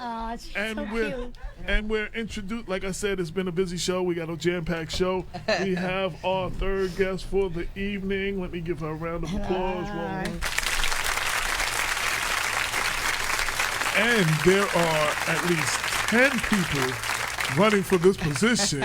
Oh, it's And so we're cute. we're introduced. Like I said, it's been a busy show. We got a jam-packed show. We have our third guest for the evening. Let me give her a round of applause. Hi. And there are at least 10 people running for this position.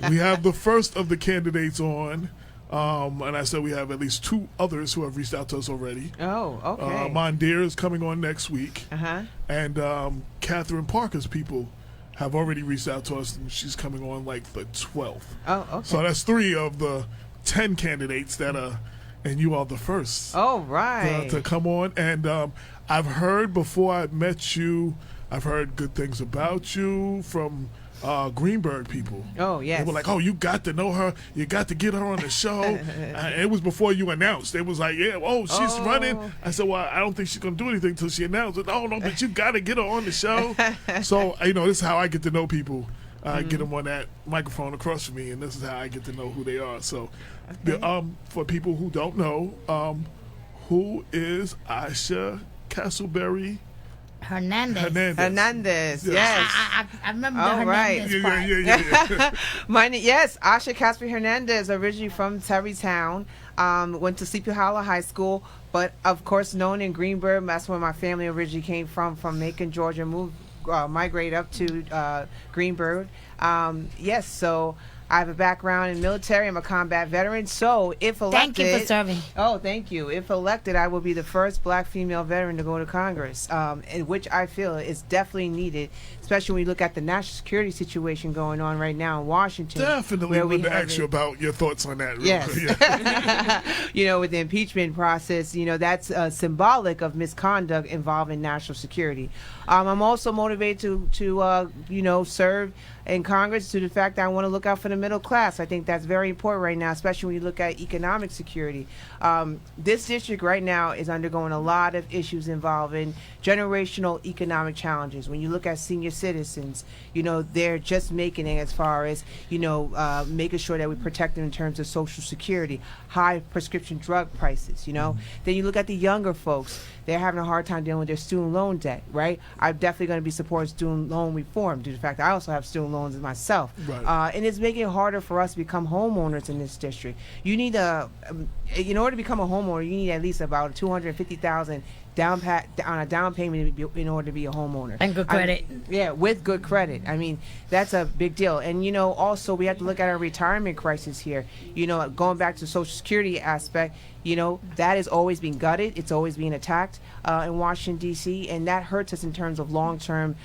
We have the first of the candidates on. And I said we have at least 2 others who have reached out to us already. Oh, okay. Mondir is coming on next week. Uh-huh. And Catherine Parker's people have already reached out to us, and she's coming on like the 12th. Oh, okay. So that's 3 of the 10 candidates that and you are the first Oh, right. to come on. And I've heard before I met you, I've heard good things about you from Greenberg people. Oh, yes. They were like, oh, you got to know her. You got to get her on the show. It was before you announced. It was like, yeah, she's running. I said, well, I don't think she's going to do anything until she announced it. Oh, no, but you got to get her on the show. So, this is how I get to know people. Get them on that microphone across from me, and this is how I get to know who they are. So, for people who don't know, who is Asha Castleberry? Hernandez. Yes. I remember the All Hernandez right. part. Yeah. Yes, Asha Castleberry Hernandez, originally from Terrytown, went to Sleepy Hollow High School, but of course known in Greenberg. That's where my family originally came from Macon, Georgia, migrated up to Greenberg. Yes, so I have a background in military. I'm a combat veteran. So if elected... Thank you for serving. Oh, thank you. If elected, I will be the first black female veteran to go to Congress, which I feel is definitely needed, especially when you look at the national security situation going on right now in Washington. Definitely wanted to ask you about your thoughts on that. Yes. With the impeachment process, that's symbolic of misconduct involving national security. I'm also motivated to serve in Congress to the fact that I want to look out for the middle class. I think that's very important right now, especially when you look at economic security. This district right now is undergoing a lot of issues involving generational economic challenges. When you look at senior citizens, they're just making it as far as, making sure that we protect them in terms of Social Security, high prescription drug prices, Then you look at the younger folks. They're having a hard time dealing with their student loan debt, right? I'm definitely going to be supporting student loan reform due to the fact that I also have student loans myself. Right. And it's making it harder for us to become homeowners in this district. You need in order to become a homeowner, you need at least about $250,000 on a down payment in order to be a homeowner. And good credit. With good credit. I mean, that's a big deal. And, also we have to look at our retirement crisis here. Going back to the Social Security aspect, that is always being gutted. It's always being attacked in Washington, D.C., and that hurts us in terms of long-term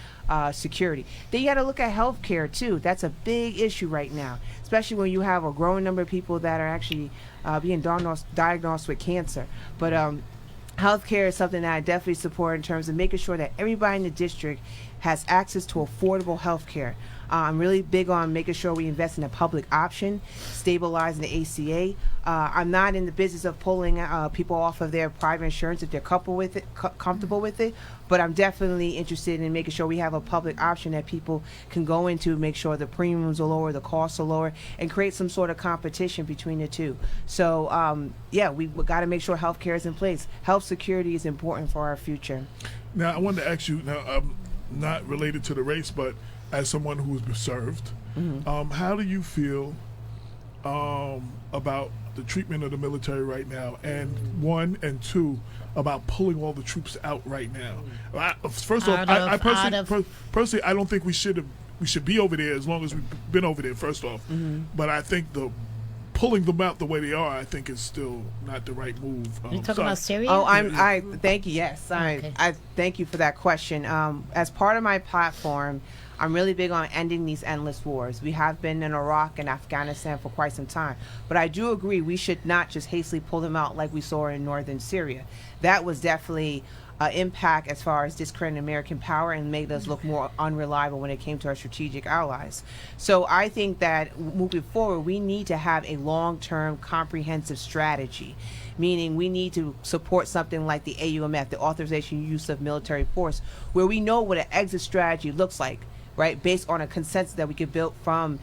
security. Then you got to look at health care, too. That's a big issue right now, especially when you have a growing number of people that are actually being diagnosed with cancer. But healthcare is something that I definitely support in terms of making sure that everybody in the district has access to affordable healthcare. I'm really big on making sure we invest in a public option, stabilizing the ACA. I'm not in the business of pulling people off of their private insurance if they're comfortable with it, but I'm definitely interested in making sure we have a public option that people can go into, make sure the premiums are lower, the costs are lower, and create some sort of competition between the two. So, we've got to make sure healthcare is in place. Health security is important for our future. Now, I wanted to ask you, not related to the race, but as someone who's been served, how do you feel about the treatment of the military right now, and 1 and 2 about pulling all the troops out right now? First off, I personally, I don't think we should be over there as long as we've been over there. First off, but I think pulling them out the way they are, I think is still not the right move. You talking about Syria? Oh, I thank you. Yes, Okay. I thank you for that question. As part of my platform, I'm really big on ending these endless wars. We have been in Iraq and Afghanistan for quite some time, but I do agree we should not just hastily pull them out like we saw in northern Syria. That was definitely impact as far as discrediting American power and made us look more unreliable when it came to our strategic allies. So I think that moving forward, we need to have a long-term comprehensive strategy, meaning we need to support something like the AUMF, the Authorization Use of Military Force, where we know what an exit strategy looks like. right, based on a consensus that we could build from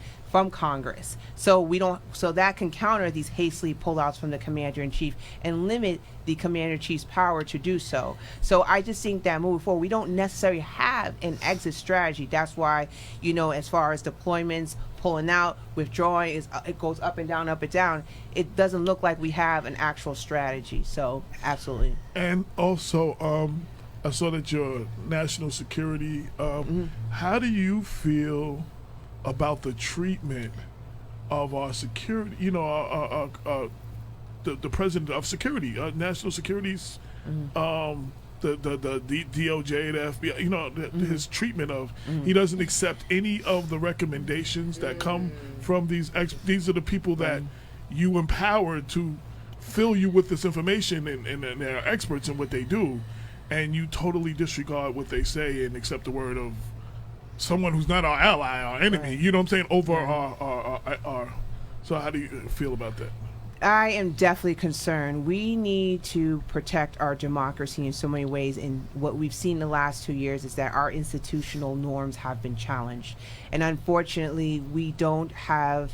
Congress. So we don't, so that can counter these hastily pullouts from the commander in chief and limit the commander in chief's power to do so. So I just think that moving forward, we don't necessarily have an exit strategy. That's why, as far as deployments, pulling out, withdrawing, it goes up and down, up and down. It doesn't look like we have an actual strategy. So absolutely. And also, I saw that your national security. How do you feel about the treatment of our security? The president of security, national security's, the DOJ, the FBI. His treatment of he doesn't accept any of the recommendations that come from these. These are the people that you empowered to fill you with this information, and they're experts in what they do, and you totally disregard what they say and accept the word of someone who's not our ally, our enemy. Right. You know what I'm saying? Over our. So how do you feel about that? I am definitely concerned. We need to protect our democracy in so many ways, and what we've seen in the last 2 years is that our institutional norms have been challenged. And unfortunately, we don't have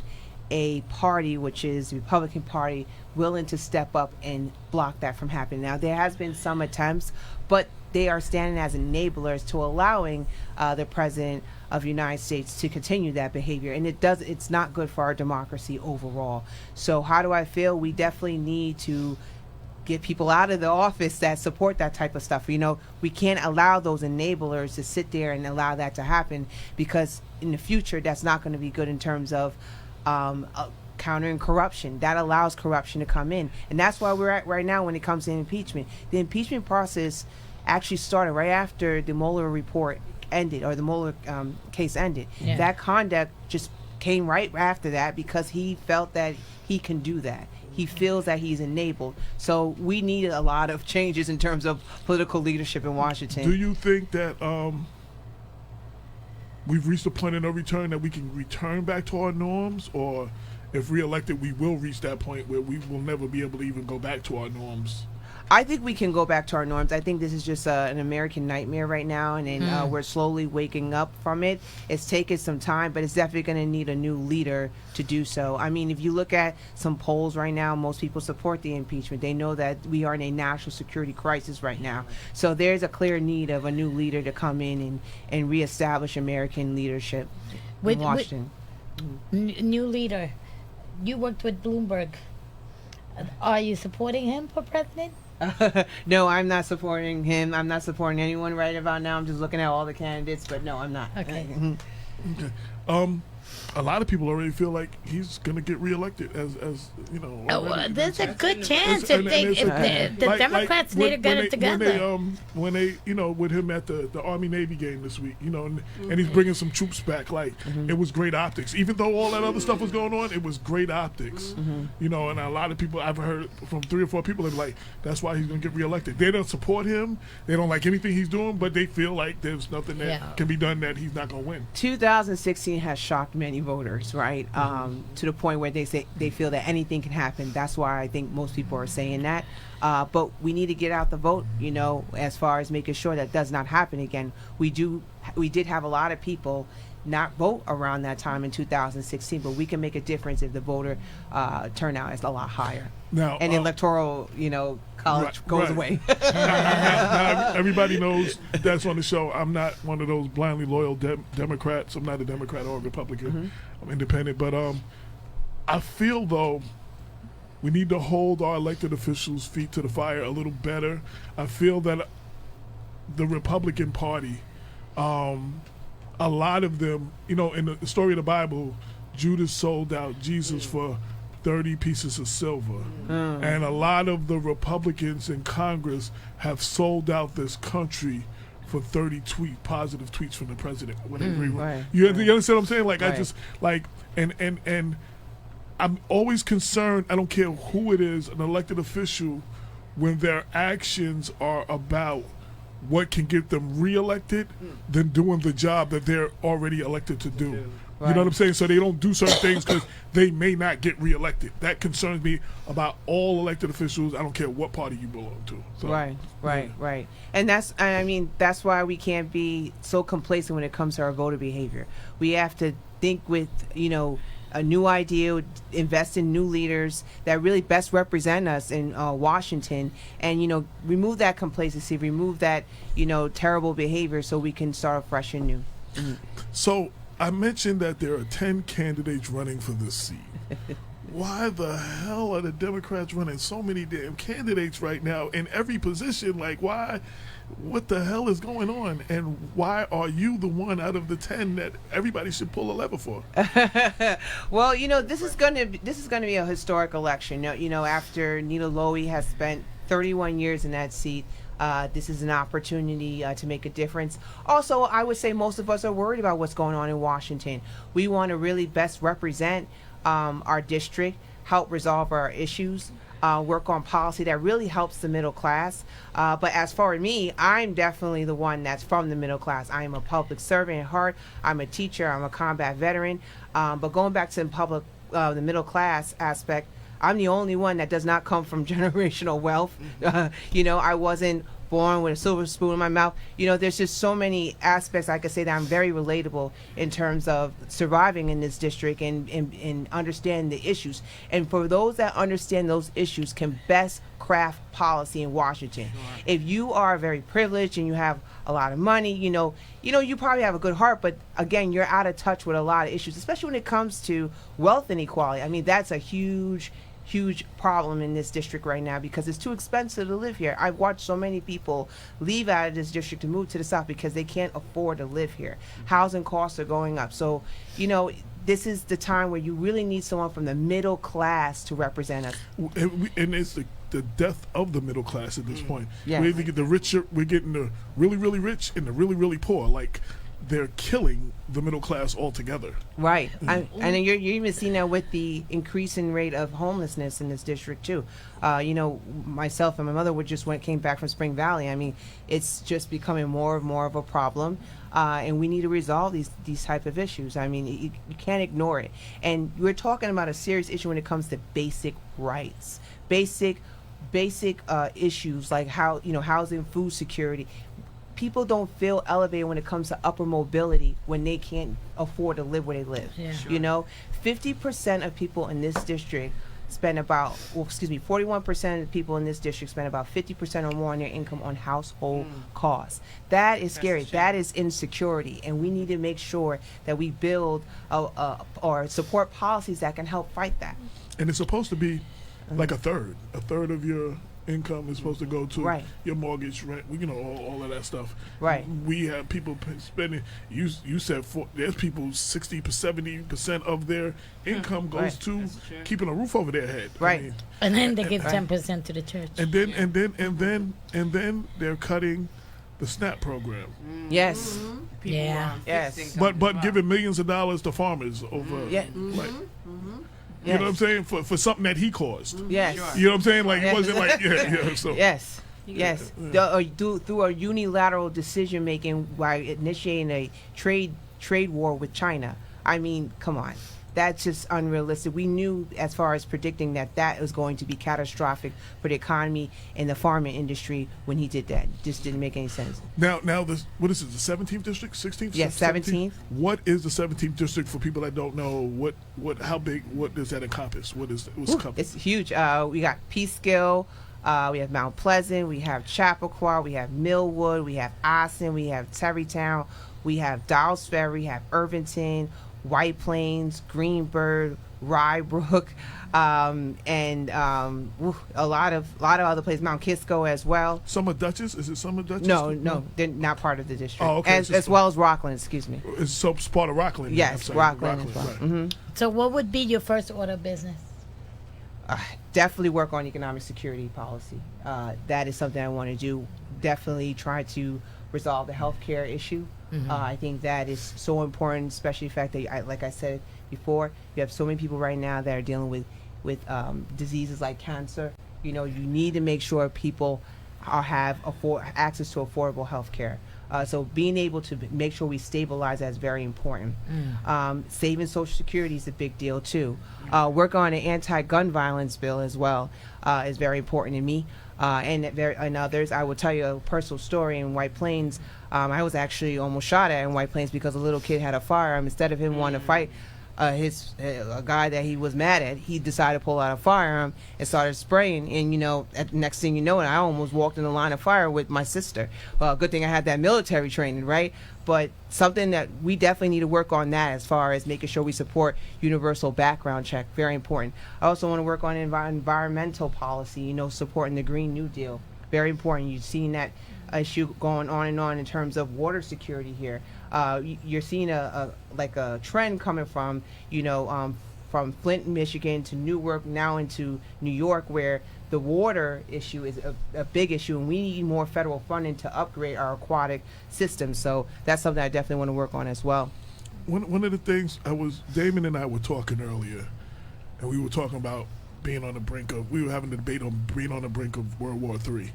a party, which is the Republican Party, willing to step up and block that from happening. Now, there has been some attempts, but they are standing as enablers to allowing the president of the United States to continue that behavior, and it's not good for our democracy overall. So how do I feel? We definitely need to get people out of the office that support that type of stuff. We can't allow those enablers to sit there and allow that to happen, because in the future that's not going to be good in terms of countering corruption. That allows corruption to come in, and that's why we're at right now when it comes to impeachment. The impeachment process actually started right after the Mueller report ended, or the Mueller case ended. Yeah. That conduct just came right after that, because he felt that he can do that. He feels that he's enabled. So we need a lot of changes in terms of political leadership in Washington. Do you think that we've reached a point of no return, that we can return back to our norms, or if reelected, we will reach that point where we will never be able to even go back to our norms? I think we can go back to our norms. I think this is just an American nightmare right now, and then we're slowly waking up from it. It's taken some time, but it's definitely going to need a new leader to do so. I mean, if you look at some polls right now, most people support the impeachment. They know that we are in a national security crisis right now. So there's a clear need of a new leader to come in and reestablish American leadership in Washington. New leader. You worked with Bloomberg. Are you supporting him for president? No, I'm not supporting him. I'm not supporting anyone right about now. I'm just looking at all the candidates, but no, I'm not. Okay. Okay. A lot of people already feel like he's going to get reelected, as already. There's a good chance if the Democrats need to get it together. When they with him at the Army-Navy game this week, and he's bringing some troops back, it was great optics. Even though all that other stuff was going on, it was great optics. And a lot of people, I've heard from 3 or 4 people, they're like, that's why he's going to get reelected. They don't support him. They don't like anything he's doing, but they feel like there's nothing that can be done that he's not going to win. 2016 has shocked many voters, right? To the point where they feel that anything can happen. That's why I think most people are saying that. But we need to get out the vote, as far as making sure that does not happen again. We did have a lot of people not vote around that time in 2016, but we can make a difference if the voter turnout is a lot higher. Now, and electoral, college goes away. now, everybody knows that's on the show. I'm not one of those blindly loyal Democrats. I'm not a Democrat or a Republican. I'm independent. But I feel, though, we need to hold our elected officials' feet to the fire a little better. I feel that the Republican Party, a lot of them, in the story of the Bible, Judas sold out Jesus for 30 pieces of silver. And a lot of the Republicans in Congress have sold out this country for 30 positive tweets from the president. When they agree with. Right. You understand what I'm saying? Like, right. I just, and I'm always concerned, I don't care who it is, an elected official, when their actions are about what can get them reelected than doing the job that they're already elected to do. You know what I'm saying? So they don't do certain things because they may not get reelected. That concerns me about all elected officials. I don't care what party you belong to. So, Right. And that's why we can't be so complacent when it comes to our voter behavior. We have to think with, a new idea, invest in new leaders that really best represent us in Washington, and remove that complacency, remove that terrible behavior, so we can start fresh and new. So I mentioned that there are 10 candidates running for this seat. Why the hell are the Democrats running so many damn candidates right now in every position? Like, why? What the hell is going on? And why are you the one out of the 10 that everybody should pull a lever for? Well, this is going to be a historic election. After Nita Lowey has spent 31 years in that seat, this is an opportunity to make a difference. Also, I would say most of us are worried about what's going on in Washington. We want to really best represent our district, help resolve our issues, work on policy that really helps the middle class. But as for me, I'm definitely the one that's from the middle class. I am a public servant at heart. I'm a teacher. I'm a combat veteran. But going back to the middle class aspect, I'm the only one that does not come from generational wealth. I wasn't born with a silver spoon in my mouth. There's just so many aspects I could say that I'm very relatable in terms of surviving in this district and understand the issues. And for those that understand those issues can best craft policy in Washington. Sure. If you are very privileged and you have a lot of money, you probably have a good heart, but again, you're out of touch with a lot of issues, especially when it comes to wealth inequality. I mean, that's a huge problem in this district right now because it's too expensive to live here. I've watched so many people leave out of this district to move to the south because they can't afford to live here. Housing costs are going up. So, this is the time where you really need someone from the middle class to represent us. And it's the death of the middle class at this point. Yes. We either get the richer, we're getting the really, really rich and the really, really poor. Like, they're killing the middle class altogether. Right. And you're even seeing that with the increasing rate of homelessness in this district too. Myself and my mother came back from Spring Valley. I mean, it's just becoming more and more of a problem. And we need to resolve these type of issues. I mean, you can't ignore it. And we're talking about a serious issue when it comes to basic rights, basic issues like housing, food security. People don't feel elevated when it comes to upper mobility when they can't afford to live where they live. Yeah. Sure. 50% of people in this district spend 41% of the people in this district spend about 50% or more on their income on household costs. That is scary. That is insecurity, and we need to make sure that we build or support policies that can help fight that. And it's supposed to be like a third of your income is supposed to go to your mortgage, rent, all of that stuff. Right. We have people spending. You said there's people 60-70% of their income goes to keeping a roof over their head. Right. I mean, and then they give 10% to the church. And then they're cutting the SNAP program. Yes. Yes. But giving millions of dollars to farmers over. Yeah. You know what I'm saying? For something that he caused. Yes. You know what I'm saying? Like, it wasn't like, so. Yes. Through a unilateral decision making by initiating a trade war with China. I mean, come on. That's just unrealistic. We knew, as far as predicting, that was going to be catastrophic for the economy and the farming industry when he did that. It just didn't make any sense. Now, what is it? The 17th district, 16th? Yes, 17th. What is the 17th district for people that don't know? How big? What does that encompass? What's it's huge. We got Peekskill. We have Mount Pleasant. We have Chappaqua. We have Millwood. We have Austin. We have Terrytown. We have Dows Ferry. We have Irvington, White Plains, Greenburgh, Rybrook, and a lot of other places. Mount Kisco as well. Summer Duchess? Is it Summer Duchess? No, they're not part of the district. Oh, okay. As well as Rockland, excuse me. It's part of Rockland. Yes, Rockland as well. Right. Mm-hmm. So what would be your first order of business? Definitely work on economic security policy. That is something I want to do. Definitely try to resolve the healthcare issue. Mm-hmm. I think that is so important, especially the fact that, like I said before, you have so many people right now that are dealing with diseases like cancer. You need to make sure people have access to affordable health care. So being able to make sure we stabilize that is very important. Saving Social Security is a big deal too. Work on an anti-gun violence bill as well is very important to me. And others. I will tell you a personal story in White Plains. I was actually almost shot at in White Plains because a little kid had a firearm. Instead of him wanting to fight a guy that he was mad at, he decided to pull out a firearm and started spraying. And next thing you know, I almost walked in the line of fire with my sister. Well, good thing I had that military training, right? But something that we definitely need to work on that as far as making sure we support universal background check. Very important. I also want to work on environmental policy, supporting the Green New Deal. Very important. You've seen that issue going on and on in terms of water security here. You're seeing a trend coming from, from Flint, Michigan to Newark, now into New York, where the water issue is a big issue, and we need more federal funding to upgrade our aquatic system. So that's something I definitely want to work on as well. One of the things Damon and I were talking earlier, and we were talking about we were having a debate on being on the brink of World War III.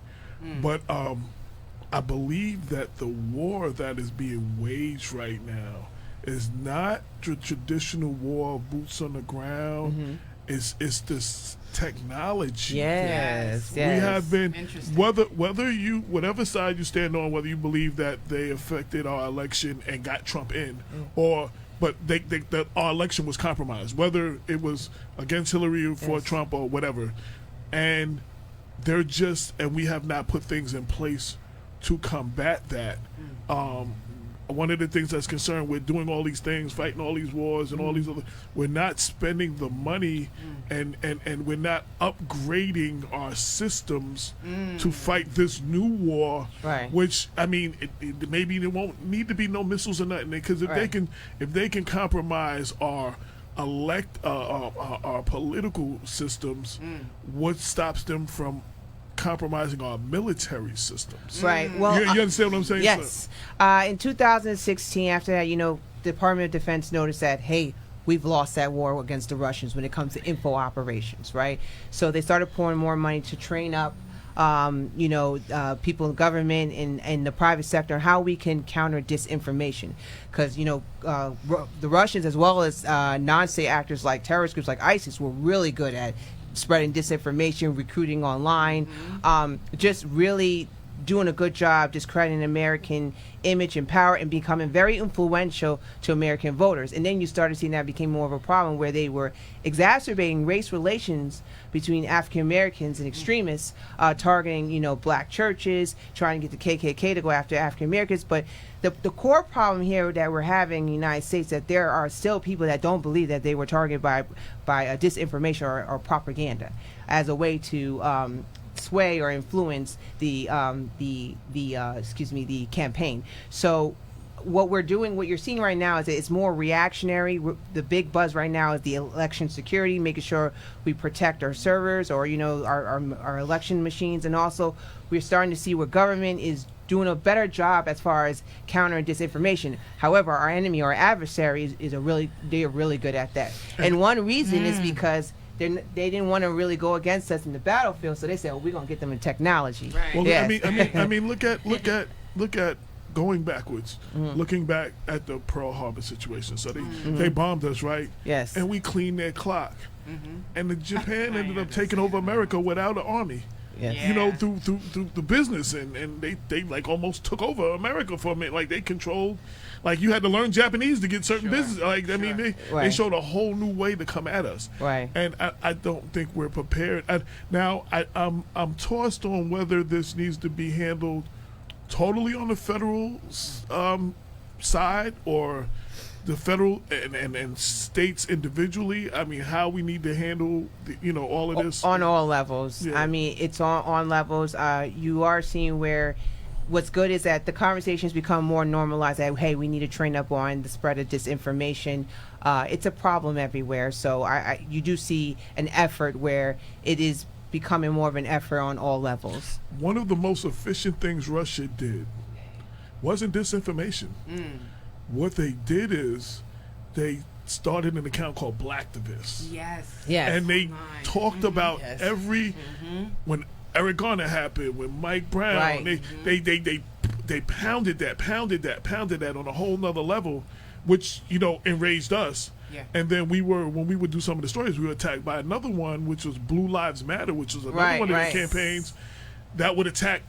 But I believe that the war that is being waged right now is not the traditional war of boots on the ground. It's this technology. Yes. We have been, whatever side you stand on, whether you believe that they affected our election and got Trump in, but our election was compromised, whether it was against Hillary or for Trump or whatever, and we have not put things in place to combat that. One of the things that's concerned with doing all these things, fighting all these wars and all these other, we're not spending the money and we're not upgrading our systems to fight this new war. Right. Which, I mean, maybe there won't need to be no missiles or nothing, because if they can compromise our political systems, what stops them from compromising our military systems? Right. Well, you understand what I'm saying? Yes. In 2016, after that, Department of Defense noticed that, hey, we've lost that war against the Russians when it comes to info operations, right? So they started pouring more money to train up people in government and the private sector, how we can counter disinformation. Because, the Russians, as well as non-state actors like terrorist groups like ISIS, were really good at spreading disinformation, recruiting online, just really doing a good job discrediting American image and power and becoming very influential to American voters. And then you started seeing that became more of a problem, where they were exacerbating race relations between African Americans and extremists, targeting, black churches, trying to get the KKK to go after African Americans. But the core problem here that we're having in the United States, that there are still people that don't believe that they were targeted by disinformation or propaganda as a way to sway or influence the campaign. So what you're seeing right now is that it's more reactionary. The big buzz right now is the election security, making sure we protect our servers or our election machines, and also we're starting to see where government is doing a better job as far as countering disinformation. However, our enemy, our adversary, they're really good at that. And one reason is because they didn't want to really go against us in the battlefield, so they said, "Well, we're gonna get them in technology." Right. Well, yes. I mean, look at going backwards, looking back at the Pearl Harbor situation. So they bombed us, right? Yes. And we cleaned their clock, and Japan ended up taking over America without an army. Yes. Through the business, and they like almost took over America for a minute. Like they controlled, like you had to learn Japanese to get certain business. Like I mean, they showed a whole new way to come at us. Right. And I don't think we're prepared. I'm tossed on whether this needs to be handled totally on the federal side or the federal and states individually. I mean, how we need to handle all of this on all levels. Yeah. I mean, it's on levels. You are seeing where what's good is that the conversations become more normalized, that hey, we need to train up on the spread of disinformation. It's a problem everywhere, so you do see an effort where it is becoming more of an effort on all levels. One of the most efficient things Russia did wasn't disinformation. What they did is they started an account called Blacktivists. Yes. Yes. And they talked about when Eric Garner happened, when Mike Brown, Right. they pounded that on a whole nother level, which, you know, enraged us. Yeah. And then when we would do some of the stories, we were attacked by another one, which was Blue Lives Matter, which was another Right, one of right. the campaigns that would attack,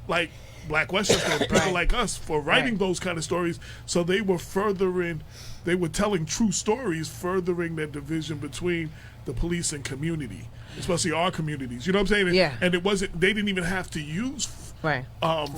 like, Black Westchester, people Right. like us, for writing Right. those kind of stories. So they were telling true stories, furthering that division between the police and community, especially our communities. You know what I'm saying? Yeah. And they didn't even have to use Right.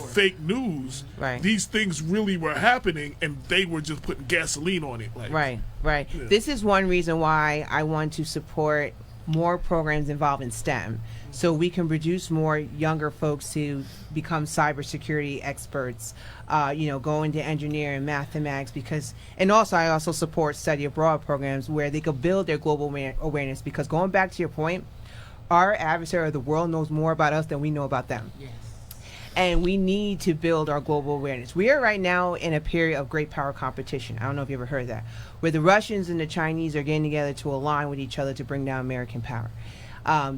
fake news. Right. These things really were happening, and they were just putting gasoline on it. Like, Right. Yeah. This is one reason why I want to support more programs involving STEM, so we can produce more younger folks to become cybersecurity experts, go into engineering, mathematics, and also I also support study abroad programs where they could build their global awareness, because going back to your point, our adversary of the world knows more about us than we know about them. Yes. And we need to build our global awareness. We are right now in a period of great power competition. I don't know if you ever heard that, where the Russians and the Chinese are getting together to align with each other to bring down American power.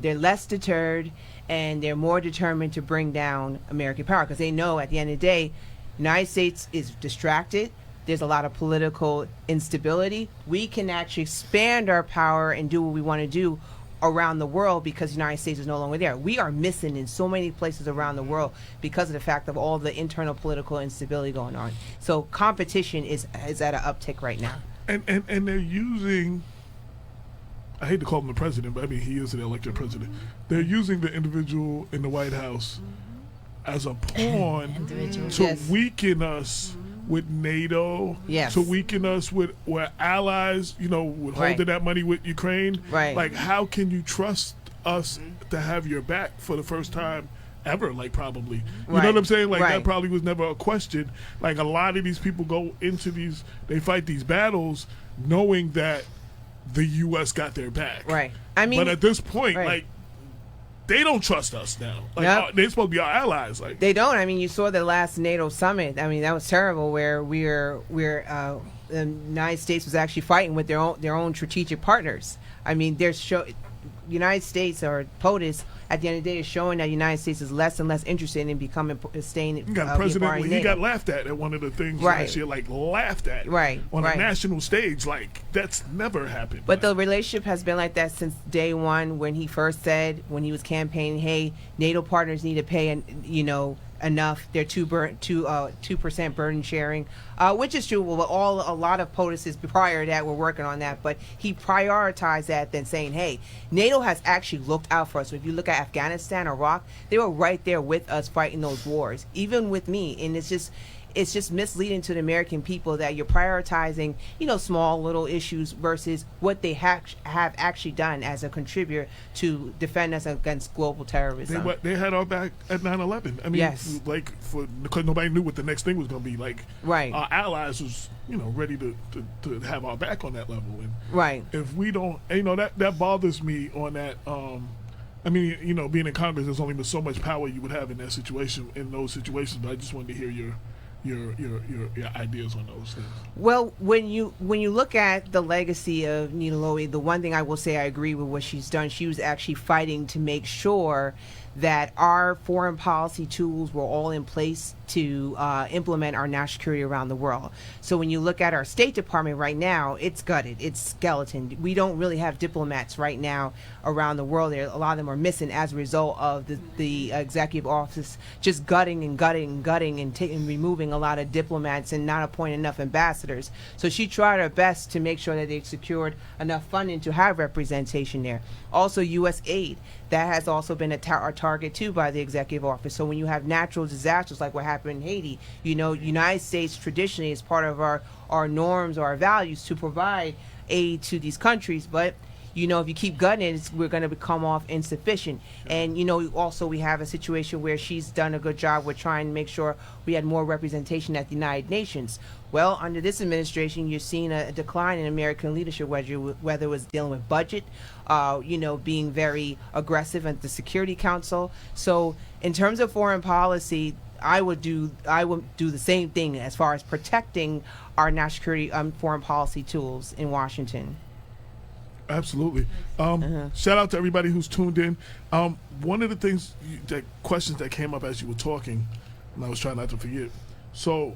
They're less deterred, and they're more determined to bring down American power, because they know at the end of the day, United States is distracted. There's a lot of political instability. We can actually expand our power and do what we want to do around the world, because the United States is no longer there. We are missing in so many places around the world because of the fact of all the internal political instability going on. So competition is at an uptick right now. And they're using, I hate to call him the president, but I mean, he is an elected president. They're using the individual in the White House as a pawn Individual. to Yes. weaken us with NATO, Yes. to weaken us with allies, with Right. holding that money with Ukraine. Right. Like, how can you trust us to have your back for the first time ever? Like, probably. You know Right. what I'm saying? Like, Right. that probably was never a question. Like, a lot of these people go into they fight these battles knowing that the U.S. got their back. Right. I mean, But at this point, right. like, they don't trust us now. Like, Yep. they're supposed to be our allies. Like, they don't. I mean, you saw the last NATO summit. I mean, that was terrible, where the United States was actually fighting with their own strategic partners. I mean, United States, or POTUS, at the end of the day, is showing that the United States is less and less interested in staying. you got being President, part of when he NATO. got laughed at one of the things Right. last year, like, laughed at Right, on right. a national stage. Like, that's never happened. But the relationship has been like that since day one, when he first said, when he was campaigning, hey, NATO partners need to pay, enough. They're 2% burden sharing, which is true. Well, a lot of POTUSs prior to that were working on that, but he prioritized that than saying, hey, NATO has actually looked out for us. So if you look at Afghanistan, Iraq, they were right there with us fighting those wars, even with me. And it's just misleading to the American people that you're prioritizing, small little issues versus what they have actually done as a contributor to defend us against global terrorism. They had our back at 9/11. I mean, Yes. like, because nobody knew what the next thing was going to be. Like, Right. our allies was, ready to have our back on that level. And Right. if we don't, that bothers me on that. I mean, being in Congress, there's only so much power you would have in those situations. But I just wanted to hear your ideas on those things. Well, when you look at the legacy of Nina Lowey, the one thing I will say I agree with what she's done. She was actually fighting to make sure that our foreign policy tools were all in place to implement our national security around the world. So when you look at our State Department right now, it's gutted, it's skeleton. We don't really have diplomats right now around the world. A lot of them are missing as a result of the executive office just gutting and removing a lot of diplomats and not appointing enough ambassadors. So she tried her best to make sure that they secured enough funding to have representation there. Also, U.S. aid, that has also been a target too by the executive office. So when you have natural disasters like what happened in Haiti, United States traditionally is part of our norms or our values to provide aid to these countries, but if you keep gutting it, we're going to become off insufficient. And, also we have a situation where she's done a good job with trying to make sure we had more representation at the United Nations. Well, under this administration, you're seeing a decline in American leadership, whether it was dealing with budget, being very aggressive at the Security Council. So in terms of foreign policy, I would do the same thing as far as protecting our national security foreign policy tools in Washington. Absolutely. Shout out to everybody who's tuned in. One of the things, questions that came up as you were talking, and I was trying not to forget. So,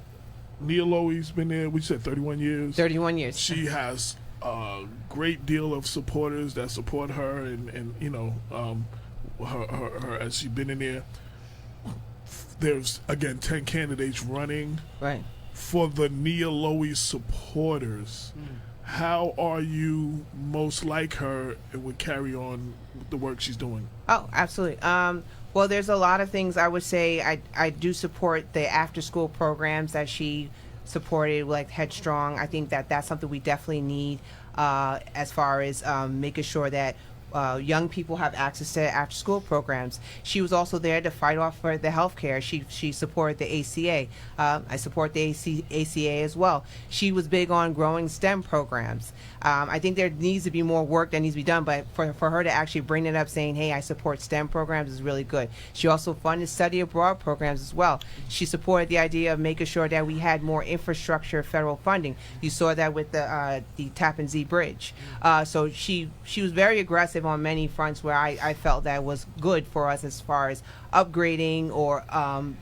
Nia Lowy's been there, we said 31 years. 31 years. She has a great deal of supporters that support her, and you know, her as she's been in there. There's, again, 10 candidates running. Right. For the Nia Lowy supporters, how are you most like her and would carry on the work she's doing? Oh, absolutely. Well, there's a lot of things I would say. I do support the after-school programs that she supported, like Headstrong. I think that that's something we definitely need as far as making sure that young people have access to after-school programs. She was also there to fight off for the health care. She supported the ACA. I support the ACA as well. She was big on growing STEM programs. I think there needs to be more work that needs to be done, but for her to actually bring it up saying, hey, I support STEM programs is really good. She also funded study abroad programs as well. She supported the idea of making sure that we had more infrastructure federal funding. You saw that with the Tappan Zee Bridge. So she was very aggressive on many fronts where I felt that was good for us as far as upgrading or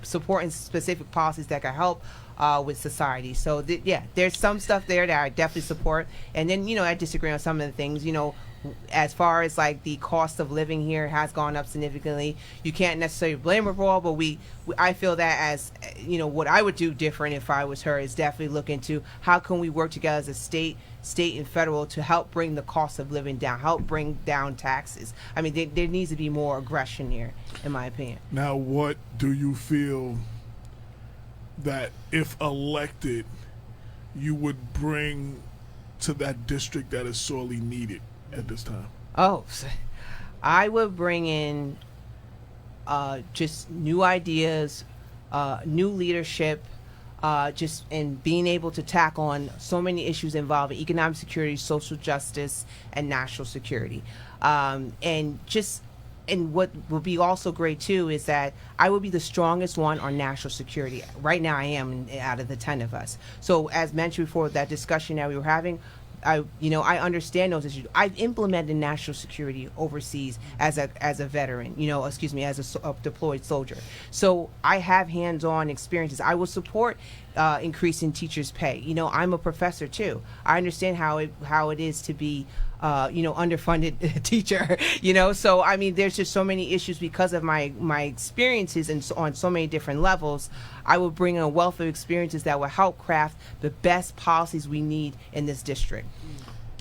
supporting specific policies that could help with society. So yeah, there's some stuff there that I definitely support. And then, you know, I disagree on some of the things. You know, as far as like the cost of living here has gone up significantly. You can't necessarily blame her for all, but I feel that as, you know, what I would do different if I was her is definitely look into how can we work together as a state and federal to help bring the cost of living down, help bring down taxes. I mean, there needs to be more aggression here, in my opinion. Now, what do you feel that if elected, you would bring to that district that is sorely needed at this time? Oh, I would bring in just new ideas, new leadership, just and being able to tackle on so many issues involving economic security, social justice, and national security. And what will be also great too is that I will be the strongest one on national security. Right now I am out of the 10 of us. So as mentioned before, that discussion that we were having, I understand those issues. I've implemented national security overseas as a veteran, as a deployed soldier. So I have hands-on experiences. I will support increasing teachers' pay. I'm a professor too. I understand how it is to be underfunded teacher, so I mean there's just so many issues because of my experiences and on so many different levels. I will bring in a wealth of experiences that will help craft the best policies we need in this district.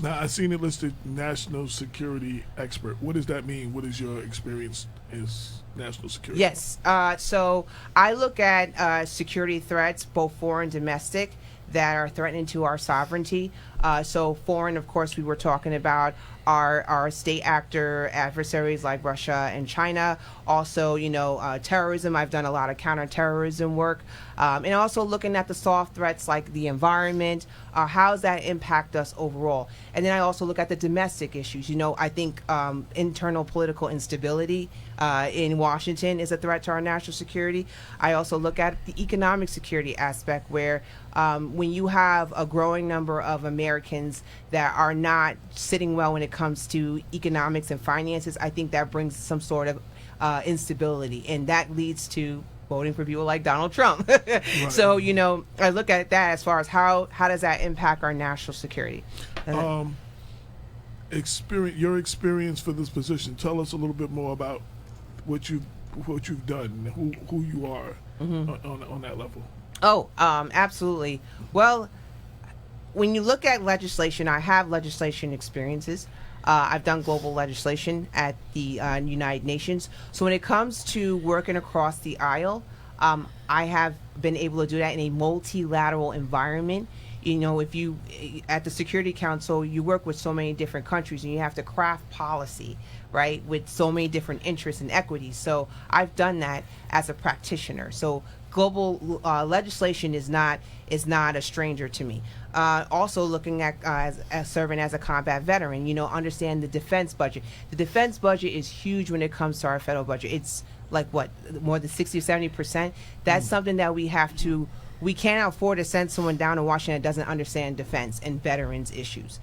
Now, I've seen it listed national security expert. What does that mean? What is your experience as national security? Yes, so I look at security threats, both foreign and domestic, that are threatening to our sovereignty. So foreign, of course, we were talking about our state actor adversaries like Russia and China. Also, terrorism. I've done a lot of counterterrorism work. And also looking at the soft threats like the environment. How does that impact us overall? And then I also look at the domestic issues. I think internal political instability in Washington is a threat to our national security. I also look at the economic security aspect where when you have a growing number of Americans that are not sitting well when it comes to economics and finances, I think that brings some sort of instability, and that leads to voting for people like Donald Trump. Right. So, I look at that as far as how does that impact our national security. Your experience for this position. Tell us a little bit more about what you've done, who you are on that level. Oh, absolutely. Well, when you look at legislation, I have legislation experiences. I've done global legislation at the United Nations. So when it comes to working across the aisle, I have been able to do that in a multilateral environment. If you, at the Security Council, you work with so many different countries and you have to craft policy, right, with so many different interests and equities. So I've done that as a practitioner. So global legislation is not a stranger to me. Also looking at as serving as a combat veteran, understand the defense budget. The defense budget is huge when it comes to our federal budget. It's like more than 60 or 70%. That's something that we can't afford to send someone down to Washington that doesn't understand defense and veterans issues.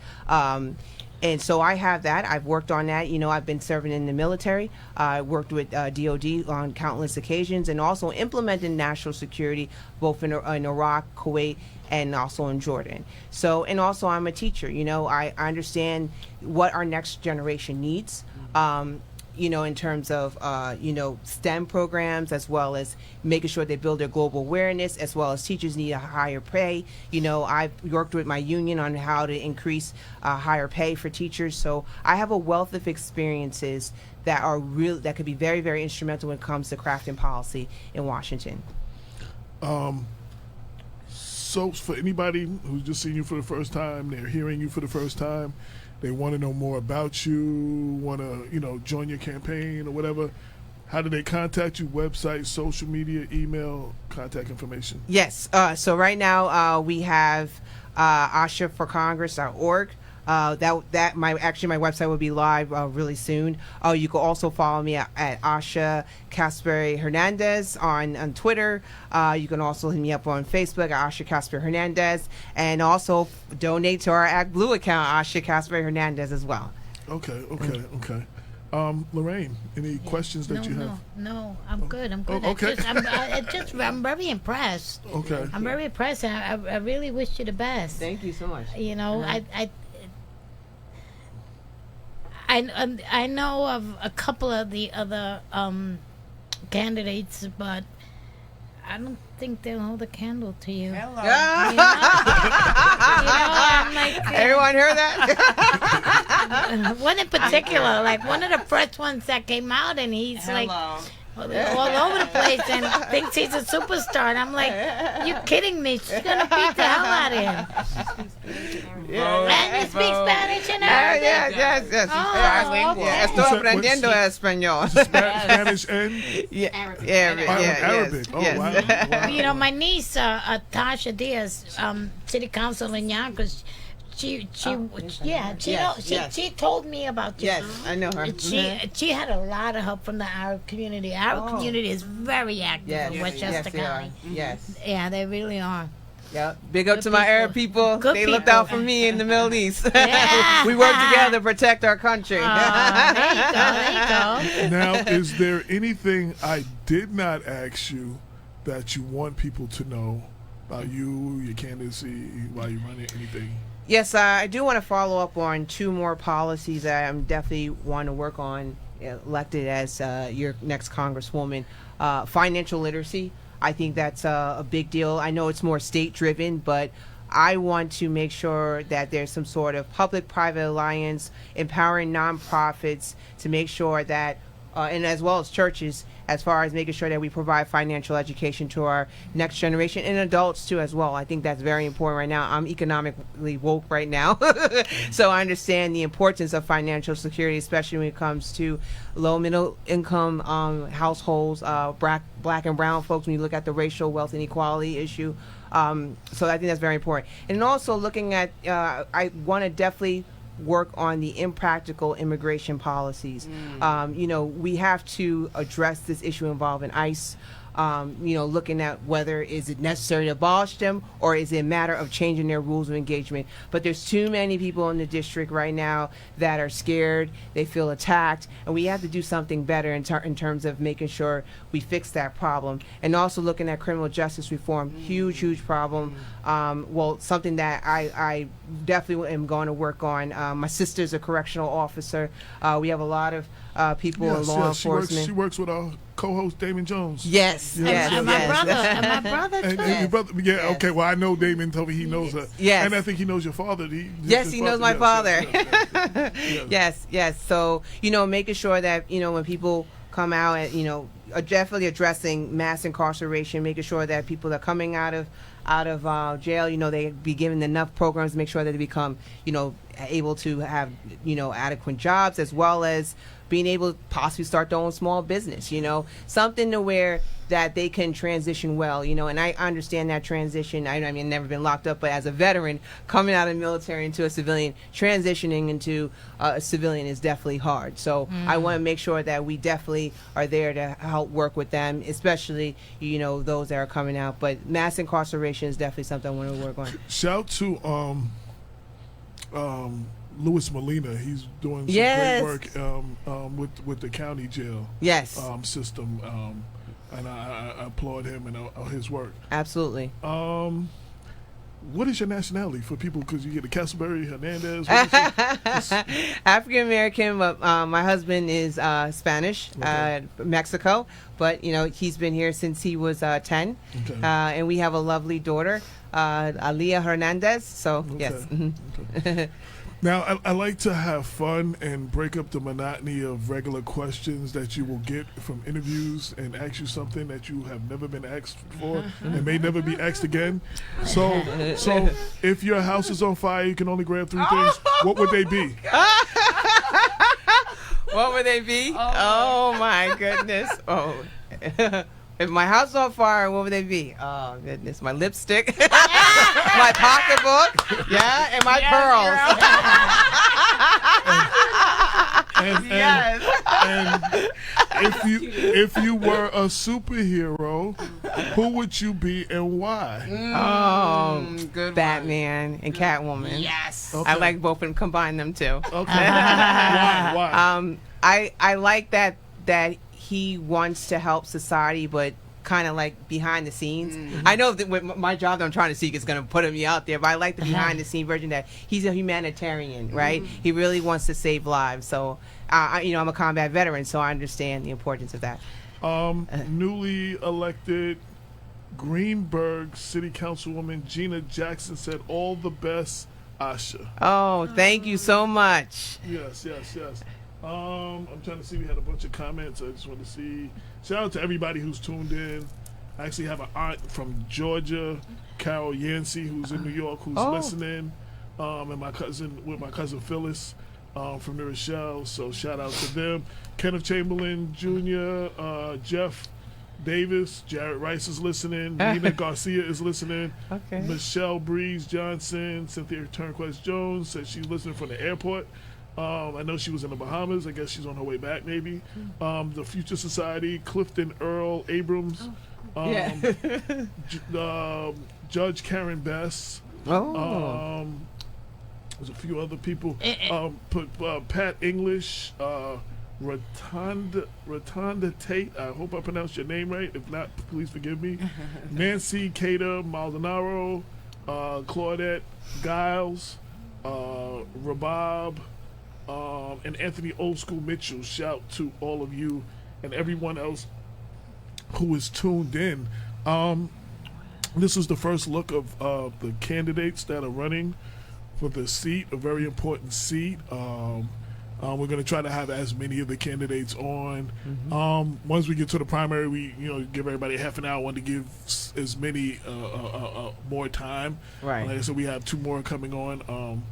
And so I have that. I've worked on that. I've been serving in the military. I worked with DOD on countless occasions, and also implemented national security both in Iraq, Kuwait, and also in Jordan. So, and also I'm a teacher. I understand what our next generation needs. In terms of, STEM programs, as well as making sure they build their global awareness, as well as teachers need a higher pay. I've worked with my union on how to increase higher pay for teachers. So I have a wealth of experiences that are that could be very, very instrumental when it comes to crafting policy in Washington. So for anybody who's just seeing you for the first time, they're hearing you for the first time, they want to know more about you, want to, join your campaign or whatever, how do they contact you? Website, social media, email, contact information? Yes. So right now we have ashaforcongress.org. My website will be live really soon. You can also follow me at Asha Castleberry Hernandez on Twitter. You can also hit me up on Facebook at Asha Castleberry Hernandez, and also donate to our Act Blue account, Asha Castleberry Hernandez, as well. Okay. Lorraine, any questions that you have? No, I'm good. okay. I'm very impressed. Okay. I'm very impressed. I really wish you the best. Thank you so much. I know of a couple of the other candidates, but I don't think they'll hold a candle to you. Hello. I'm like, everyone heard that? one in particular, like one of the first ones that came out, and he's like all over the place and thinks he's a superstar. And I'm like, you kidding me? She's gonna beat the hell out of him. And you speak Spanish and everything. Yes. Oh, Estoy aprendiendo español. Spanish and Arabic. Oh, yes. wow. My niece, Tasha Diaz, city council in Yonkers, she told me about you. Yes, I know her. She had a lot of help from the Arab community. Arab community is very active in Westchester County. Yes. Yeah, they really are. Yeah. Big up to my Arab people. They looked out for me in the Middle East. Yeah. We work together to protect our country. There you go. Now, is there anything I did not ask you that you want people to know about you, your candidacy, while you run anything? Yes, I do want to follow up on two more policies that I'm definitely want to work on, elected as your next Congresswoman. Financial literacy. I think that's a big deal. I know it's more state-driven, but I want to make sure that there's some sort of public-private alliance, empowering nonprofits to make sure that, and as well as churches, as far as making sure that we provide financial education to our next generation and adults too as well. I think that's very important right now. I'm economically woke right now, so I understand the importance of financial security, especially when it comes to low middle income households, black and brown folks, when you look at the racial wealth inequality issue. So I think that's very important. And also looking at, I want to definitely work on the impractical immigration policies. We have to address this issue involving ICE. Looking at whether is it necessary to abolish them or is it a matter of changing their rules of engagement. But there's too many people in the district right now that are scared, they feel attacked, and we have to do something better in terms of making sure we fix that problem. And also looking at criminal justice reform, huge problem. Something that I definitely am going to work on. My sister's a correctional officer. We have a lot of people in law enforcement. She works with our co-host Damon Jones. Yes. And my brother too. And your brother, okay. Well, I know Damon told me he knows her. Yes. And I think he knows your father. He knows my father. Yes. So making sure that when people come out and definitely addressing mass incarceration, making sure that people that are coming out of jail, they be given enough programs to make sure that they become able to have adequate jobs, as well as being able to possibly start their own small business, something to where that they can transition well, and I understand that transition. I mean, never been locked up, but as a veteran coming out of the military into a civilian, transitioning into a civilian is definitely hard. So I want to make sure that we definitely are there to help work with them, especially, those that are coming out. But mass incarceration is definitely something I want to work on. Shout to Louis Molina. He's doing some Yes. great work with the county jail Yes. system, and I applaud him and his work. Absolutely. What is your nationality for people? Because you get the Castleberry, Hernandez. What is it? African American, but my husband is Spanish, Okay. Mexico. But he's been here since he was 10, Okay. and we have a lovely daughter, Aliyah Hernandez. So yes. Okay. Okay. Now, I like to have fun and break up the monotony of regular questions that you will get from interviews and ask you something that you have never been asked for and may never be asked again. So if your house is on fire, you can only grab 3 things. What would they be? What would they be? Oh my goodness. Oh. If my house is on fire, what would they be? Oh goodness, my lipstick, my pocketbook, yeah, and my pearls. And if you were a superhero, who would you be and why? Good Batman and Catwoman. Yes. Okay. I like both and combine them too. Okay. Why? I like that he wants to help society, but kind of like behind the scenes. I know that with my job that I'm trying to seek is going to put me out there, but I like the behind the scene version that he's a humanitarian, right? He really wants to save lives. So, I'm a combat veteran, so I understand the importance of that. Newly elected Greenberg City Councilwoman Gina Jackson said, "All the best, Asha." Oh, thank you so much. Yes. I'm trying to see. We had a bunch of comments. I just want to see. Shout out to everybody who's tuned in. I actually have an aunt from Georgia, Carol Yancey, who's in New York, who's listening, and my cousin Phyllis from New Rochelle. So shout out to them. Kenneth Chamberlain Jr., Jeff Davis, Jared Rice is listening. Nina Garcia is listening. Okay. Michelle Breeze Johnson, Cynthia Turnquest Jones said she's listening from the airport. I know she was in the Bahamas. I guess she's on her way back, maybe. The Future Society, Clifton Earl Abrams, Judge Karen Bess. There's a few other people. Pat English, Rotonda Tate. I hope I pronounced your name right. If not, please forgive me. Nancy Cater Maldonado, Claudette Giles, Rabab. And Anthony Old School Mitchell. Shout to all of you and everyone else who is tuned in. This is the first look of the candidates that are running for the seat, a very important seat. We're going to try to have as many of the candidates on. Once we get to the primary, we give everybody half an hour. Want to give as many more time. Right. Like I said, we have 2 more coming on.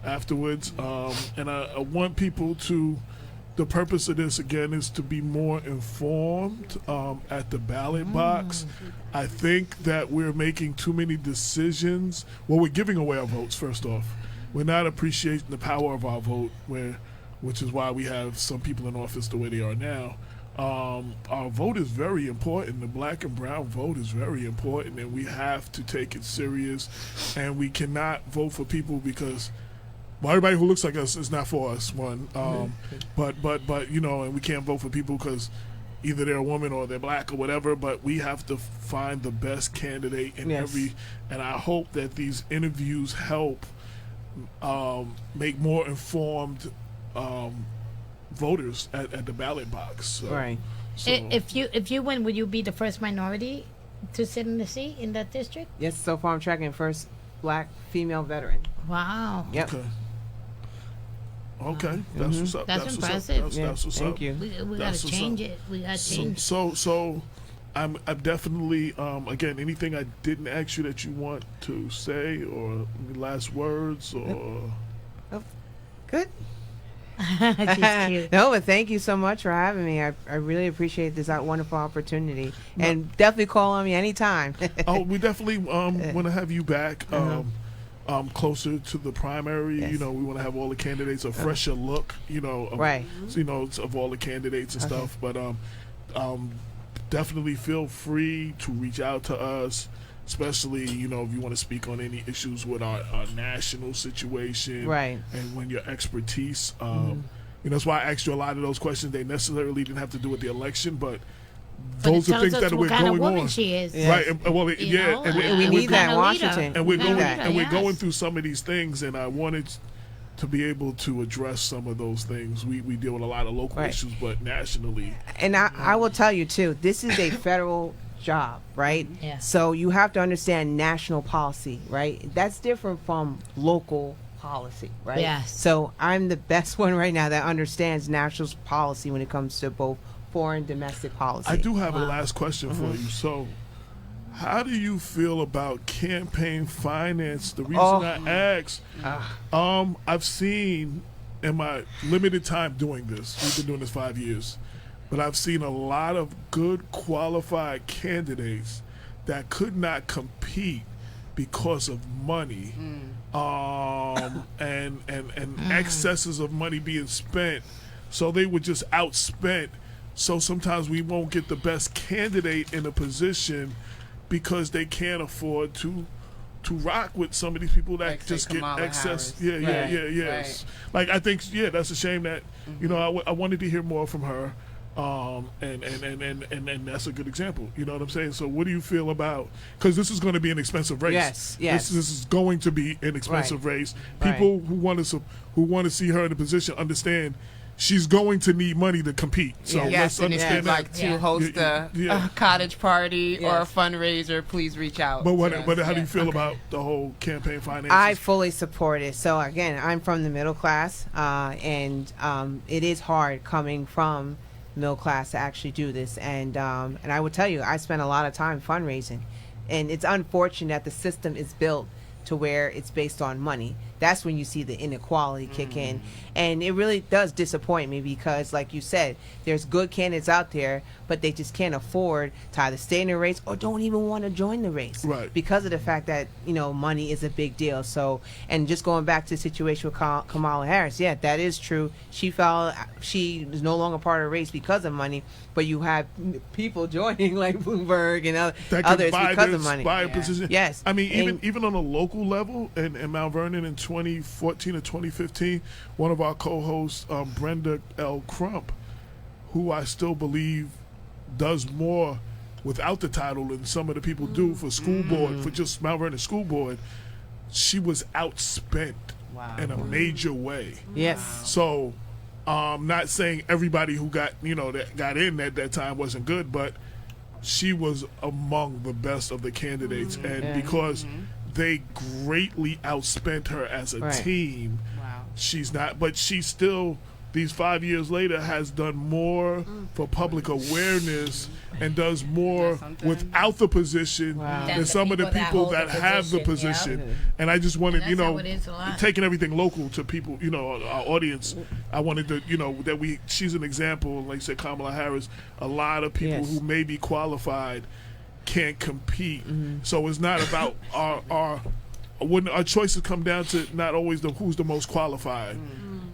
Afterwards, and I want people to. The purpose of this again is to be more informed at the ballot box. I think that we're making too many decisions. Well, we're giving away our votes. First off, we're not appreciating the power of our vote, which is why we have some people in office the way they are now. Our vote is very important. The black and brown vote is very important, and we have to take it serious. And we cannot vote for people because. Well, everybody who looks like us is not for us. One, but and we can't vote for people because either they're a woman or they're black or whatever. But we have to find the best candidate in every. And I hope that these interviews help make more informed voters at the ballot box. So, Right. So. If you win, would you be the first minority to sit in the seat in that district? Yes. So far, I'm tracking first black female veteran. Wow. Yep. Okay, that's what's up. That's impressive. That's what's Thank up. you. We got to change it. We got to change. So, I'm definitely again anything I didn't ask you that you want to say or last words or. Good. She's cute. No, but thank you so much for having me. I really appreciate this wonderful opportunity, and definitely call on me anytime. We definitely want to have you back. Closer to the primary, we want to have all the candidates a fresher look, right. Of all the candidates and stuff. But definitely feel free to reach out to us, especially, if you want to speak on any issues with our national situation. Right. And when your expertise, that's why I asked you a lot of those questions. They necessarily didn't have to do with the election, but those are things that we're going on. She is. Right. And we need that in Washington. And we're going through some of these things, and I wanted to be able to address some of those things. We deal with a lot of local issues, but nationally. And I will tell you too, this is a federal job, right? Yeah. So you have to understand national policy, right? That's different from local policy, right? Yes. So I'm the best one right now that understands national policy when it comes to both foreign domestic policy. I do have a last question for you. So how do you feel about campaign finance? The reason I ask, I've seen in my limited time doing this, we've been doing this 5 years, but I've seen a lot of good qualified candidates that could not compete because of money, and excesses of money being spent. So they were just outspent. So sometimes we won't get the best candidate in a position because they can't afford to rock with some of these people that like just get Kamala excess. Harris. Yes. Like I think, that's a shame that I wanted to hear more from her, and that's a good example. You know what I'm saying? So what do you feel about? Because this is going to be an expensive race. Yes. This is going to be an expensive race. People who want to see her in a position understand. She's going to need money to compete. So let's understand that. Like to host a cottage party or a fundraiser, please reach out. But how do you feel about the whole campaign finances? I fully support it. So again, I'm from the middle class, and it is hard coming from middle class to actually do this. And I will tell you, I spent a lot of time fundraising, and it's unfortunate that the system is built to where it's based on money. That's when you see the inequality kick in. And it really does disappoint me because, like you said, there's good candidates out there, but they just can't afford to either stay in the race or don't even want to join the race. Right. Because of the fact that, money is a big deal. So, and just going back to the situation with Kamala Harris, that is true. She is no longer part of the race because of money, but you have people joining like Bloomberg and others because of money. Buy a position. Yes. I mean, even on a local level in Mount Vernon in 2014 or 2015, one of our co-hosts, Brenda L. Crump, who I still believe does more without the title than some of the people do for school board, for just Mount Vernon School Board, she was outspent in a major way. Yes. So, not saying everybody who got that got in at that time wasn't good, but she was among the best of the candidates, and because they greatly outspent her as a team. Wow. She's not, but she still, these 5 years later, has done more for public awareness and does more without the position than some of the people that have the position. Yeah. And I just wanted, taking everything local to people, our audience. I wanted to, that she's an example, like you said, Kamala Harris, a lot of people who may be qualified can't compete. So it's not about our choices come down to not always who's the most qualified,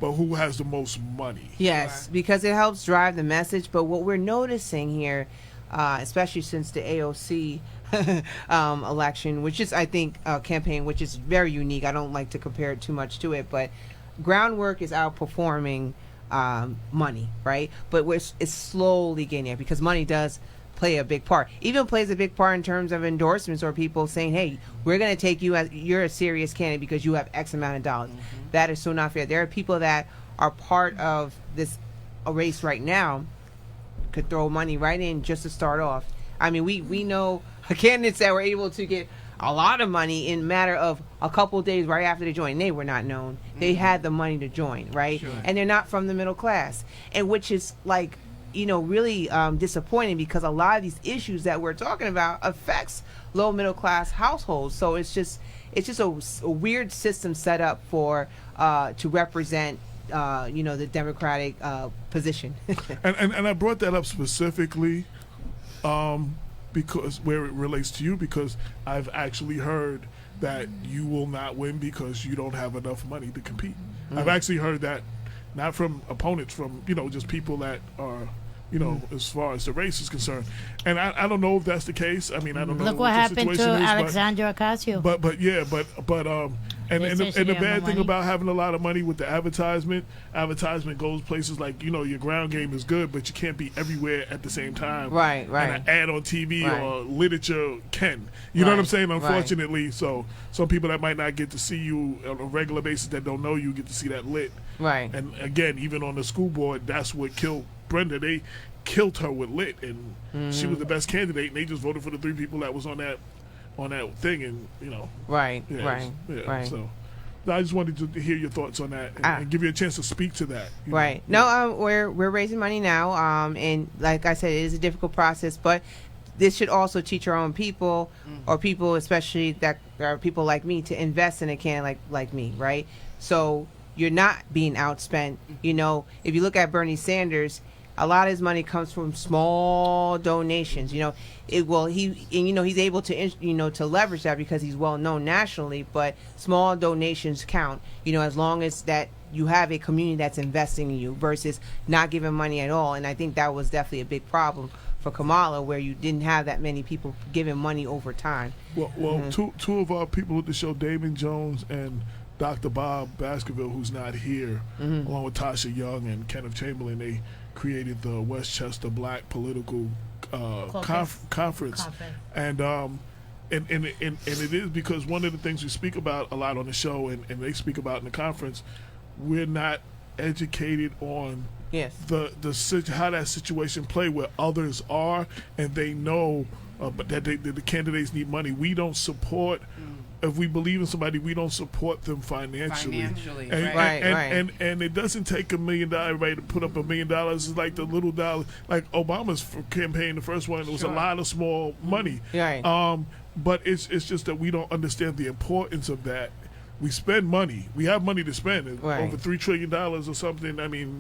but who has the most money. Yes, because it helps drive the message. But what we're noticing here, especially since the AOC election, which is, I think, campaign, which is very unique. I don't like to compare it too much to it, but groundwork is outperforming money, right? But it's slowly getting there because money does play a big part. Even plays a big part in terms of endorsements or people saying, hey, we're going to take you as you're a serious candidate because you have X amount of dollars. That is so not fair. There are people that are part of this race right now could throw money right in just to start off. I mean, we know candidates that were able to get a lot of money in a matter of a couple of days right after they joined. They were not known. They had the money to join, right? Sure. And they're not from the middle class, and which is like, really disappointing because a lot of these issues that we're talking about affects low middle class households. So it's just a weird system set up for to represent the Democratic position. and I brought that up specifically because where it relates to you, because I've actually heard that you will not win because you don't have enough money to compete. I've actually heard that, not from opponents, from just people that are you know, as far as the race is concerned. And I don't know if that's the case. I mean, I don't know. Look what happened to Alexandra Ocasio. But the bad thing about having a lot of money with the advertisement goes places like, you know, your ground game is good, but you can't be everywhere at the same time. Right. And an ad on TV or literature can. You know what I'm saying? Unfortunately, so some people that might not get to see you on a regular basis that don't know you get to see that lit. Right. And again, even on the school board, that's what killed Brenda. They killed her with lit, and she was the best candidate, and they just voted for the 3 people that was on that thing, and you know. Right. So I just wanted to hear your thoughts on that and give you a chance to speak to that. Right. No, we're raising money now, and like I said, it is a difficult process, but this should also teach our own people, or people especially that are people like me, to invest in a candidate like me, right? So you're not being outspent. You know, if you look at Bernie Sanders, a lot of his money comes from small donations. You know, he's able to to leverage that because he's well known nationally. But small donations count. You know, as long as that you have a community that's investing in you versus not giving money at all. And I think that was definitely a big problem for Kamala, where you didn't have that many people giving money over time. Well, two of our people at the show, Damon Jones and Dr. Bob Baskerville, who's not here, along with Tasha Young and Kenneth Chamberlain, they created the Westchester Black Political Conference. And it is because one of the things we speak about a lot on the show, and they speak about in the conference, we're not educated on how that situation play where others are, and they know but that the candidates need money. We don't support. If we believe in somebody, we don't support them financially. And it doesn't take $1 million, everybody, to put up $1 million. It's like the little dollar, like Obama's campaign, the first one, it was a lot of small money. But it's just that we don't understand the importance of that. We spend money. We have money to spend. Over $3 trillion or something. I mean,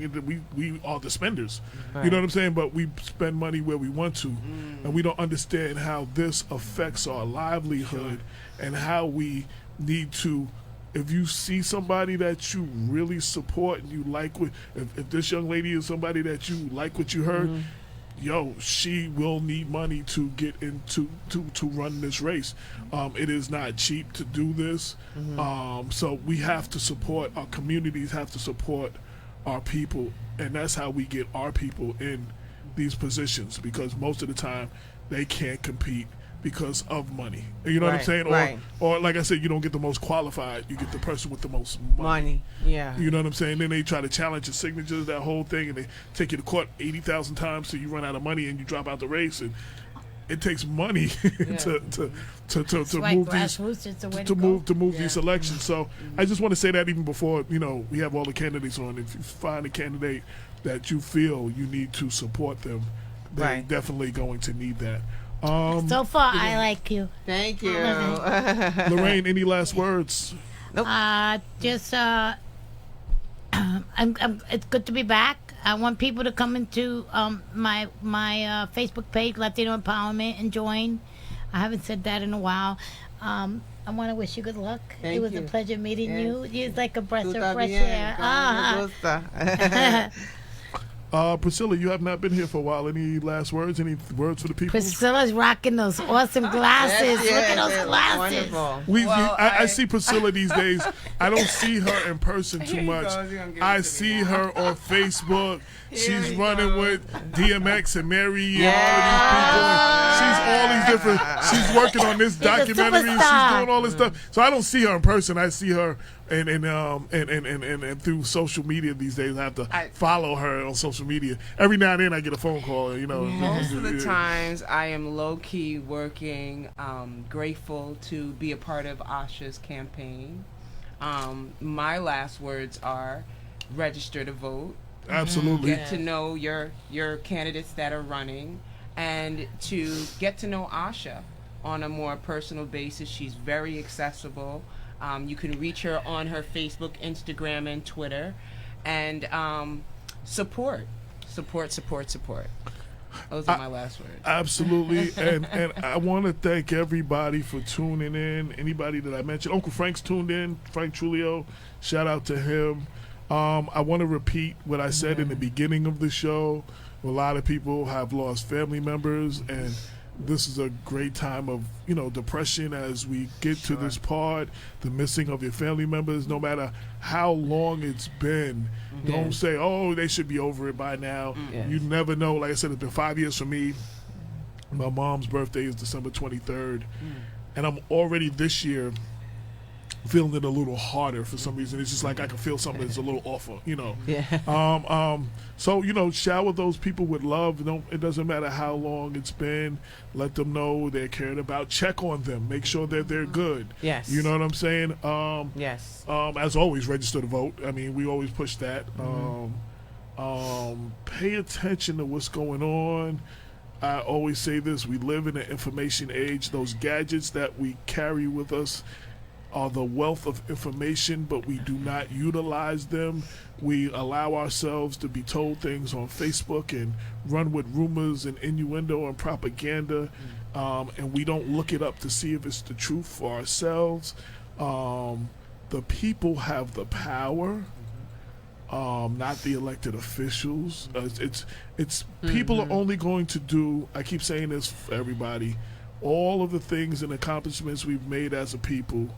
we are the spenders. You know what I'm saying? But we spend money where we want to. And we don't understand how this affects our livelihood and how we need to, if you see somebody that you really support and you like, if this young lady is somebody that you like what you heard, she will need money to get into to run this race. It is not cheap to do this. So we have to support our communities, have to support our people, and that's how we get our people in these positions, because most of the time they can't compete because of money. You know what I'm saying? Or like I said, you don't get the most qualified, you get the person with the most money. You know what I'm saying? Then they try to challenge your signatures, that whole thing, and they take you to court 80,000 times till you run out of money and you drop out the race. And it takes money to move these elections. So I just want to say that even before we have all the candidates on. If you find a candidate that you feel you need to support them, they're definitely going to need that. So far, I like you. Thank you. Lorraine, any last words? Nope. It's good to be back. I want people to come into my Facebook page, Latino Empowerment, and join. I haven't said that in a while. I want to wish you good luck. Thank it was you. A pleasure meeting you. You're like a breath of fresh air. Priscilla, you have not been here for a while. Any last words? Any words for the people? Priscilla's rocking those awesome glasses. Look at those glasses. Wonderful. I see Priscilla these days. I don't see her in person too much. I see her on Facebook. She's running with DMX and Mary and all these people. And she's all these different. She's working on this documentary. She's doing all this stuff. So I don't see her in person. I see her and through social media these days. I have to follow her on social media. Every now and then I get a phone call. Most of the times I am low key working. Grateful to be a part of Asha's campaign. My last words are: register to vote. Absolutely. Get to know your candidates that are running, and to get to know Asha on a more personal basis. She's very accessible. You can reach her on her Facebook, Instagram, and Twitter. And support. Those are my last words. Absolutely. and I want to thank everybody for tuning in. Anybody that I mentioned. Uncle Frank's tuned in. Frank Trulio. Shout out to him. I want to repeat what I said in the beginning of the show. A lot of people have lost family members, and this is a great time of, depression as we get to this part, the missing of your family members, no matter how long it's been. Don't say, oh, they should be over it by now. You never know. Like I said, it's been 5 years for me. My mom's birthday is December 23rd, and I'm already this year feeling it a little harder for some reason. It's just like I can feel something that's a little awful, Yeah. So, shower those people with love. It doesn't matter how long it's been. Let them know they're cared about. Check on them. Make sure that they're good. Yes. You know what I'm saying? Yes. As always, register to vote. I mean, we always push that. Pay attention to what's going on. I always say this. We live in an information age. Those gadgets that we carry with us are the wealth of information, but we do not utilize them. We allow ourselves to be told things on Facebook and run with rumors and innuendo and propaganda, and we don't look it up to see if it's the truth for ourselves. The people have the power, not the elected officials. It's people are only going to do, I keep saying this for everybody, all of the things and accomplishments we've made as a people.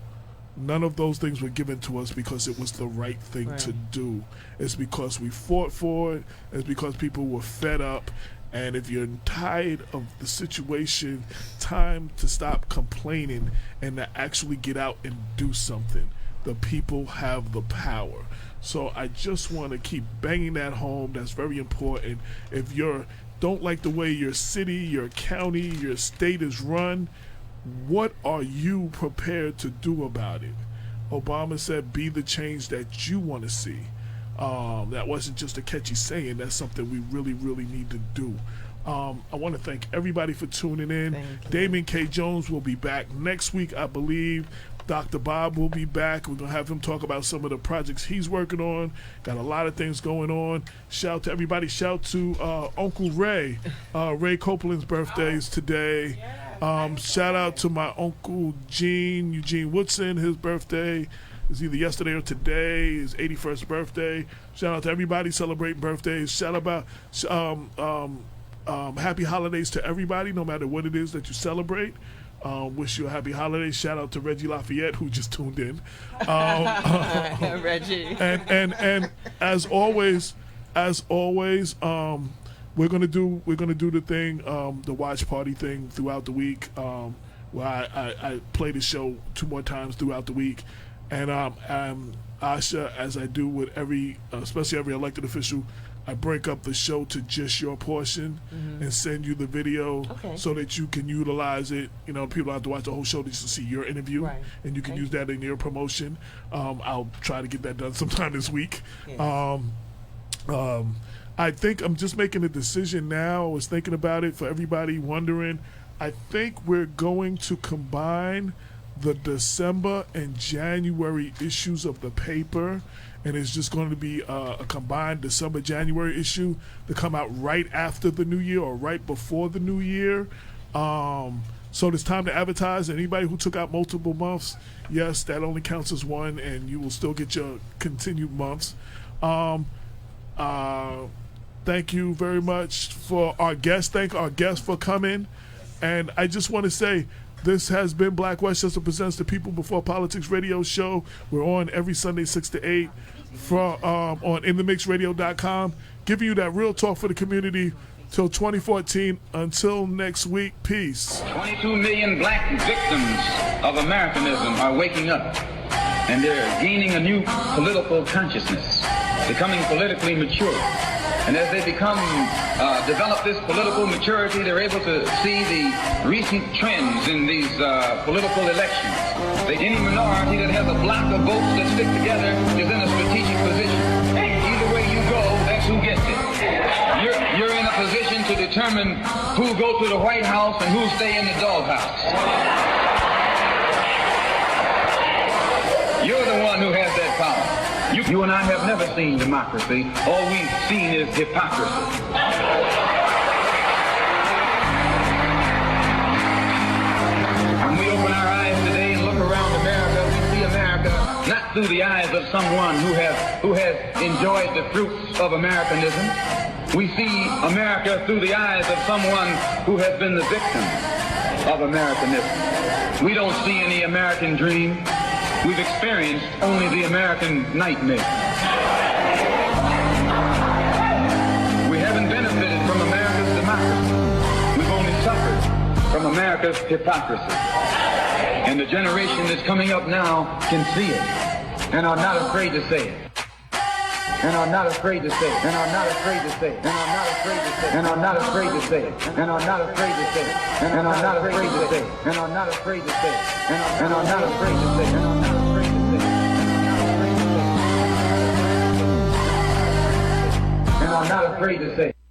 None of those things were given to us because it was the right thing to do. It's because we fought for it. It's because people were fed up. And if you're tired of the situation, time to stop complaining and to actually get out and do something. The people have the power. So I just want to keep banging that home. That's very important. If you don't like the way your city, your county, your state is run, what are you prepared to do about it? Obama said, be the change that you want to see. That wasn't just a catchy saying. That's something we really, really need to do. I want to thank everybody for tuning in. Damien K. Jones will be back next week, I believe. Dr. Bob will be back. We're going to have him talk about some of the projects he's working on. Got a lot of things going on. Shout to everybody. Shout to Uncle Ray. Ray Copeland's birthday is today. Shout out to my Uncle Eugene Woodson. His birthday is either yesterday or today, his 81st birthday. Shout out to everybody celebrating birthdays. Shout out happy holidays to everybody, no matter what it is that you celebrate. Wish you a happy holiday. Shout out to Reggie Lafayette, who just tuned in. Reggie. And as always, we're gonna do the thing, the watch party thing throughout the week. Where I play the show 2 more times throughout the week, and Asha, as I do with especially every elected official, I break up the show to just your portion and send you the video so that you can utilize it. People don't have to watch the whole show just to see your interview, and you can use that in your promotion. I'll try to get that done sometime this week. Yes. I think I'm just making a decision now. I was thinking about it for everybody wondering. I think we're going to combine the December and January issues of the paper, and it's just going to be a combined December-January issue to come out right after the new year or right before the new year. So it's time to advertise. Anybody who took out multiple months, yes, that only counts as one, and you will still get your continued months. Thank you very much for our guests. Thank our guests for coming. And I just want to say, this has been Black Westchester Presents the People Before Politics radio show. We're on every Sunday 6 to 8 on inthemixradio.com, giving you that real talk for the community till 2014. Until next week, peace. 22 million black victims of Americanism are waking up, and they're gaining a new political consciousness, becoming politically mature. And as they develop this political maturity, they're able to see the recent trends in these political elections. Any minority that has a block of votes that stick together is in a strategic position. Either way you go, that's who gets it. You're in a position to determine who go to the White House and who stay in the doghouse. You're the one who has that power. You and I have never seen democracy. All we've seen is hypocrisy. When we open our eyes today and look around America, we see America not through the eyes of someone who has enjoyed the fruits of Americanism, We see America through the eyes of someone who has been the victim of Americanism. We don't see any American dream. We've experienced only the American nightmare. We haven't benefited from America's democracy. We've only suffered from America's hypocrisy. And the generation that's coming up now can see it and are not afraid to say it. And are not afraid to say it. And are not afraid to say it. And are not afraid to say it. And are not afraid to say it. And are not afraid to say it. And are not afraid to say it. And are not afraid to say it. And are not afraid to say it. And are not afraid to say it. And are not afraid to say it.